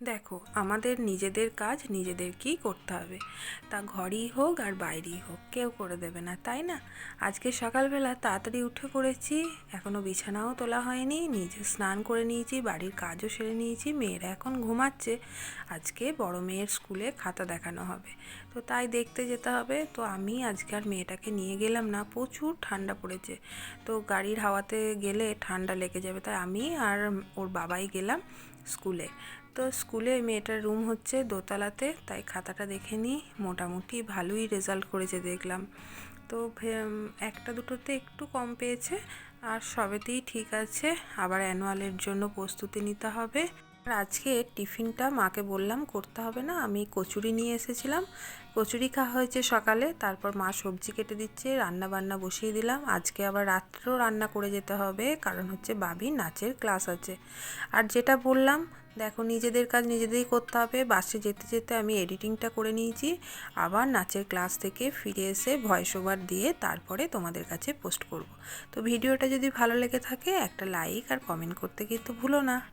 দেখো, আমাদের নিজেদের কাজ নিজেদেরকেই করতে হবে। তা ঘরেই হোক আর বাইরেই হোক, কেউ করে দেবে না, তাই না? আজকে সকালবেলা তাড়াতাড়ি উঠে পড়েছি, এখনও বিছানাও তোলা হয়নি, নিজে স্নান করে নিয়েছি, বাড়ির কাজও সেরে নিয়েছি, মেয়েরা এখন ঘুমাচ্ছে। আজকে বড় মেয়ের স্কুলে খাতা দেখানো হবে, তো তাই দেখতে যেতে হবে। তো আমি আজকে আর মেয়েটাকে নিয়ে গেলাম না, প্রচুর ঠান্ডা পড়েছে, তো গাড়ির হাওয়াতে গেলে ঠান্ডা লেগে যাবে, তাই আমি আর ওর বাবাই গেলাম স্কুলে। তো স্কুলে মেয়েটার রুম হচ্ছে দোতলাতে, তাই খাতাটা দেখে নিই, মোটামুটি ভালোই রেজাল্ট করেছে দেখলাম। তো একটা দুটোতে একটু কম পেয়েছে, আর সবেতেই ঠিক আছে। আবার অ্যানুয়ালের জন্য প্রস্তুতি নিতে হবে। আর আজকে টিফিনটা মাকে বললাম করতে হবে না, আমি কচুরি নিয়ে এসেছিলাম, কচুরি খাওয়া হয়েছে সকালে। তারপর মা সবজি কেটে দিচ্ছে, রান্না বান্না বসিয়ে দিলাম। আজকে আবার রাত্রেও রান্না করে যেতে হবে, কারণ হচ্ছে বাবির নাচের ক্লাস আছে। আর যেটা বললাম, দেখো, নিজেদের কাজ নিজেদেরই করতে হবে। বাসে যেতে যেতে আমি এডিটিংটা করে নিয়েছি, আবার নাচের ক্লাস থেকে ফিরে এসে ভয়েস ওভার দিয়ে তারপরে তোমাদের কাছে পোস্ট করব। তো ভিডিওটা যদি ভালো লেগে থাকে একটা লাইক আর কমেন্ট করতে কিন্তু ভুলো না।